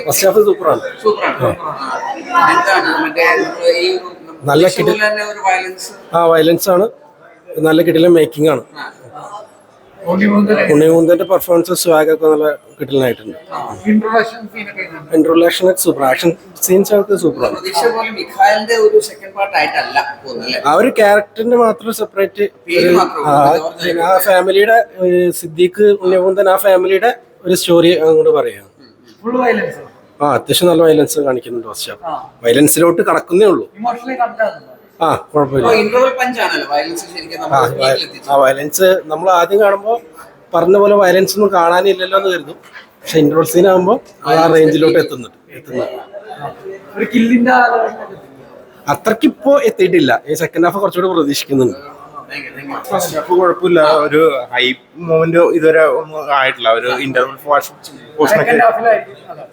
First half സൂപ്പറാണ്. നല്ല violence ആണ്, നല്ല കിടിലൻ മേക്കിംഗ് ആണ്. ഉണ്ണിമുന്തന്റെ പെർഫോമൻസ് സ്വാഗൊക്കെ നല്ല കിടിലനായിട്ടുണ്ട്. ഇൻട്രൊഡക്ഷൻ സൂപ്പർ, ആക്ഷൻ സീൻസ് ഒക്കെ സൂപ്പറാണ്. ആ ഒരു ക്യാരക്ടറിന് മാത്രം സെപ്പറേറ്റ് ആ ഫാമിലിയുടെ സിദ്ദീഖ് ഉണ്ണിമുന്തൻ ആ ഫാമിലിയുടെ ഒരു സ്റ്റോറി അങ്ങോട്ട് പറയാം. അത്യാവശ്യം നല്ല വയലൻസ് കാണിക്കുന്നുണ്ട്. ഫസ്റ്റ് വയലൻസിലോട്ട് കടക്കുന്നേ ഉള്ളൂ. കുഴപ്പമില്ല. വയലൻസ് നമ്മൾ ആദ്യം കാണുമ്പോൾ പറഞ്ഞ പോലെ വയലൻസ് ഒന്നും കാണാനില്ലല്ലോ എന്ന് കരുതും. പക്ഷെ ഇൻട്രോൾ സീൻ ആകുമ്പോൾ ആ റേഞ്ചിലോട്ട് എത്തുന്നുണ്ട്. അത്രയ്ക്ക് ഇപ്പോ എത്തിയിട്ടില്ല. ഈ സെക്കൻഡ് ഹാഫ് കുറച്ചുകൂടി പ്രതീക്ഷിക്കുന്നുണ്ട്. ഫസ്റ്റ് ഹാഫ് കുഴപ്പമില്ല. ഒരു ഹൈപ്പ് മൂവ്മെന്റ് ഇതുവരെ ഒന്നും ആയിട്ടില്ല. ഒരു ഇന്റർവൽ പോർഷനൊക്കെ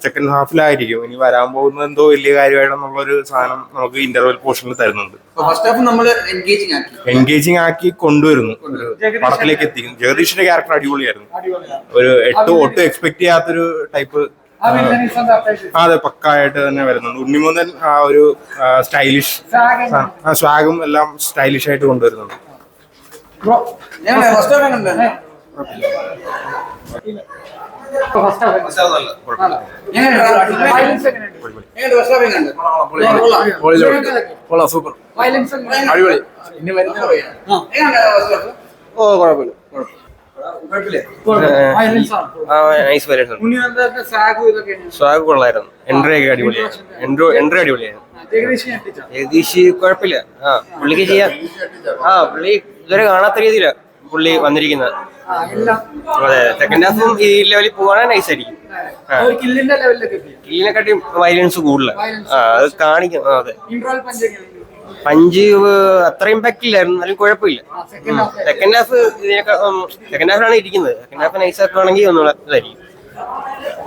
സെക്കൻഡ് ഹാഫിലായിരിക്കും. ഇനി വരാൻ പോകുന്നത് എന്തോ വലിയ കാര്യമായിട്ടെന്നുള്ളൊരു സാധനം നമുക്ക് ഇന്റർവൽ പോർഷനിൽ തരുന്നുണ്ട്. എൻഗേജിങ് ആക്കി കൊണ്ടുവരുന്നു, ഒരു പടത്തിലേക്ക് എത്തിക്കും. ജഗദീഷിന്റെ ക്യാരക്ടർ അടിപൊളിയായിരുന്നു. ഒരു ഒട്ടും എക്സ്പെക്ട് ചെയ്യാത്തൊരു ടൈപ്പ്. അതെ, പക്കായിട്ട് തന്നെ വരുന്നുണ്ട്. ഉണ്ണിമുന്തൻ ആ ഒരു സ്റ്റൈലിഷ് സ്വാഗും എല്ലാം സ്റ്റൈലിഷ് ആയിട്ട് കൊണ്ടുവരുന്നുണ്ട്. സ്വാഗ് കൊള്ളായിരുന്നു. എൻട്രി ഒക്കെ അടിപൊളിയായിരുന്നു. എൻട്രി അടിപൊളിയായിരുന്നു. ജഗദീഷ് കുഴപ്പമില്ല. പുള്ളിക്ക് ചെയ്യാം. പുള്ളി ഇതുവരെ കാണാത്ത രീതിയിലാണ് പുള്ളി വന്നിരിക്കുന്നത്. അതെ, സെക്കൻഡ് ഹാഫും ഈ ലെവലിൽ പോവാണെങ്കിൽ നൈസായിരിക്കും. കില്ലിനെക്കാട്ടി വയലൻസ് കൂടുതലാണ്. അത് കാണിക്കും. അതെ, പഞ്ച് അത്ര ഇമ്പാക്ട് ഇല്ലായിരുന്നു, എന്നാലും കുഴപ്പമില്ല. സെക്കൻഡ് ഹാഫിലാണ് ഇരിക്കുന്നത്. സെക്കൻഡ് ഹാഫ് നൈസാക്കുകയാണെങ്കിൽ ഒന്നുകൂടെ ഇതായിരിക്കും.